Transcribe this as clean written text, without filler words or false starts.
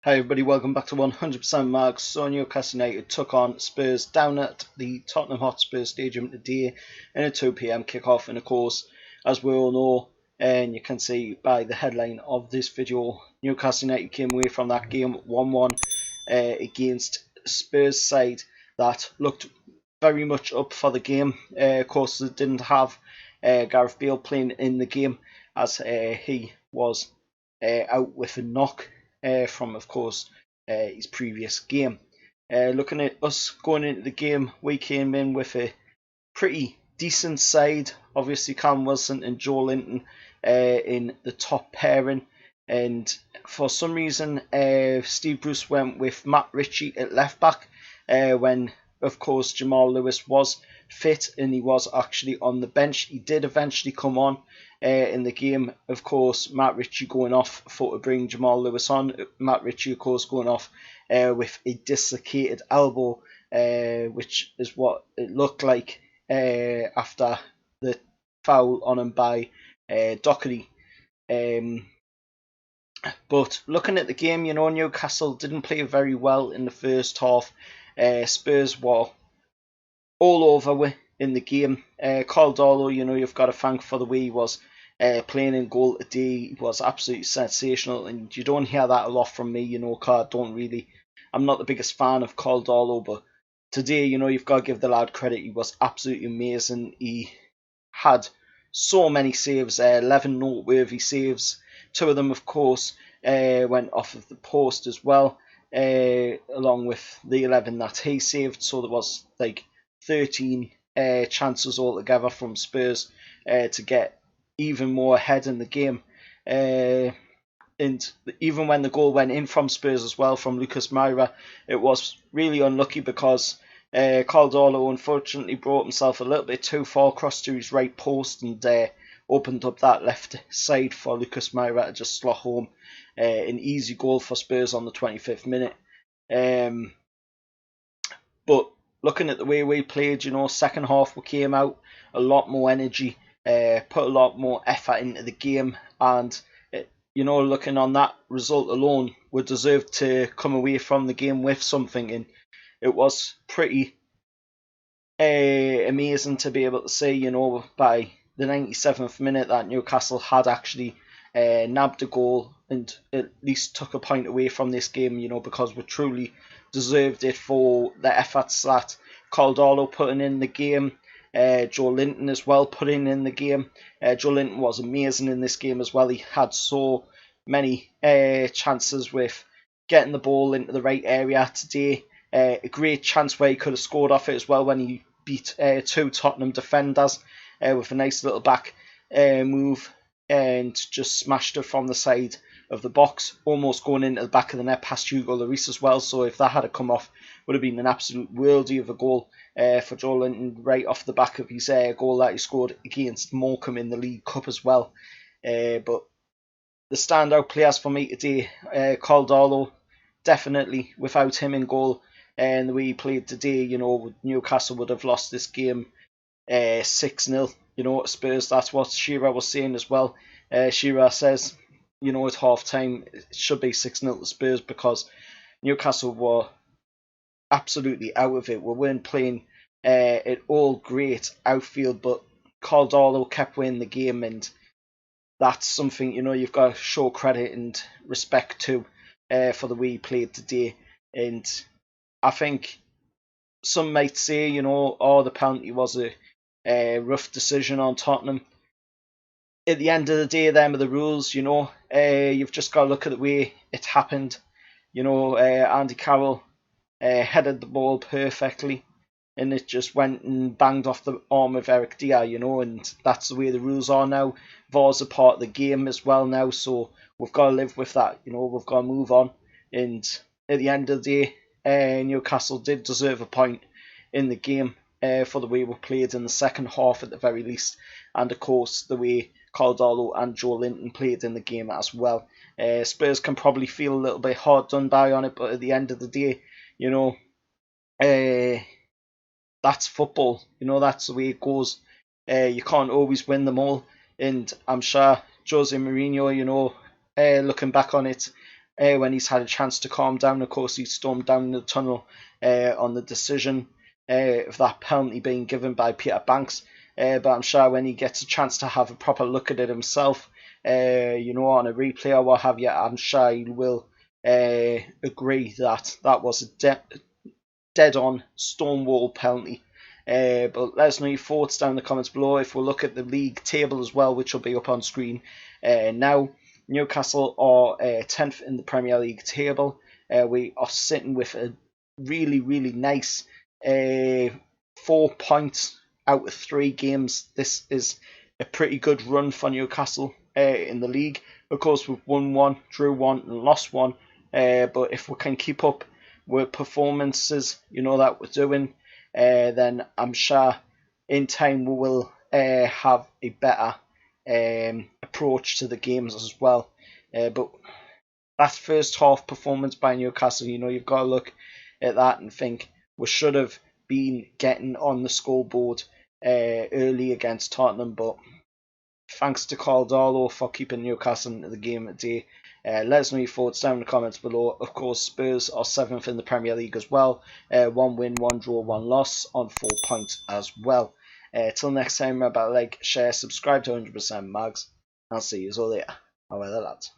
Hi everybody, welcome back to 100% Marks. So Newcastle United took on Spurs down at the Tottenham Hotspur Stadium today in a 2 p.m. kickoff. And of course, as we all know, and you can see by the headline of this video, Newcastle United came away from that game 1-1 against Spurs side that looked very much up for the game. Of course, they didn't have Gareth Bale playing in the game as he was out with a knock from, of course, his previous game. Looking at us going into the game, we came in with a pretty decent side. Obviously, Callum Wilson and Joe Linton in the top pairing. And for some reason, Steve Bruce went with Matt Ritchie at left back when, of course, Jamal Lewis was fit and he was actually on the bench. He did eventually come on in the game. Of course, Matt Ritchie going off to bring Jamal Lewis on. Matt Ritchie, of course, going off with a dislocated elbow, which is what it looked like after the foul on him by Doherty. But looking at the game, Newcastle didn't play very well in the first half. Spurs were all over in the game. Caldolo, you've got to thank for the way he was playing in goal today. He was absolutely sensational, and you don't hear that a lot from me, I'm not the biggest fan of Caldolo, but today, you've got to give the lad credit. He was absolutely amazing. He had so many saves, 11 noteworthy saves. Two of them, of course, went off of the post as well, along with the 11 that he saved. So there was like 13 chances altogether from Spurs to get even more ahead in the game. And even when the goal went in from Spurs as well, from Lucas Moura, it was really unlucky because Caldolo unfortunately brought himself a little bit too far across to his right post and opened up that left side for Lucas Moura to just slot home an easy goal for Spurs on the 25th minute. But looking at the way we played, second half we came out a lot more energy, put a lot more effort into the game, and looking on that result alone, we deserved to come away from the game with something, and it was pretty amazing to be able to see, by the 97th minute that Newcastle had actually nabbed a goal and at least took a point away from this game, because we truly deserved it for the efforts that Caldolo putting in the game. Joe Linton as well putting in the game. Joe Linton was amazing in this game as well. He had so many chances with getting the ball into the right area today. A great chance where he could have scored off it as well when he beat two Tottenham defenders with a nice little back move and just smashed it from the side of the box, almost going into the back of the net past Hugo Lloris as well. So if that had come off, would have been an absolute worldie of a goal for Joe Linton right off the back of his goal that he scored against Morecambe in the League Cup as well. But the standout players for me today, Caldolo, definitely without him in goal and the way he played today, Newcastle would have lost this game 6-0. Spurs, that's what Shearer was saying as well. Shearer says, at half time, it should be 6-0 to Spurs because Newcastle were absolutely out of it. We weren't playing it all great outfield, but Caldolo kept winning the game, and that's something, you've got to show credit and respect to for the way he played today. And I think some might say, the penalty was a rough decision on Tottenham. At the end of the day, them are the rules, you've just got to look at the way it happened. Andy Carroll headed the ball perfectly, and it just went and banged off the arm of Eric Dier, and that's the way the rules are now. VAR's a part of the game as well now, so we've got to live with that, we've got to move on. And at the end of the day, Newcastle did deserve a point in the game for the way we played in the second half at the very least, and of course the way Caldolo and Joe Linton played in the game as well. Spurs can probably feel a little bit hard done by on it, but at the end of the day, that's football. That's the way it goes. You can't always win them all, and I'm sure Jose Mourinho, looking back on it, when he's had a chance to calm down. Of course, he stormed down the tunnel on the decision of that penalty being given by Peter Banks. But I'm sure when he gets a chance to have a proper look at it himself, on a replay or what have you, I'm sure he will agree that that was a dead-on Stonewall penalty. But let us know your thoughts down in the comments below. If we look at the league table as well, which will be up on screen now, Newcastle are 10th in the Premier League table. We are sitting with a really, really nice 4 points out of 3 games. This is a pretty good run for Newcastle in the league. Of course, we've won 1, drew 1 and lost 1. But if we can keep up with performances, that we're doing, then I'm sure in time we will have a better approach to the games as well. But that first half performance by Newcastle, you've got to look at that and think we should have been getting on the scoreboard early against Tottenham. But thanks to Caldolo for keeping Newcastle into the game today. Let us know your thoughts down in the comments below. Of course, Spurs are 7th in the Premier League as well. 1 win, 1 draw, 1 loss on 4 points as well. Till next time, remember, like, share, subscribe to 100% Mags. I'll see you all later. How are the lads?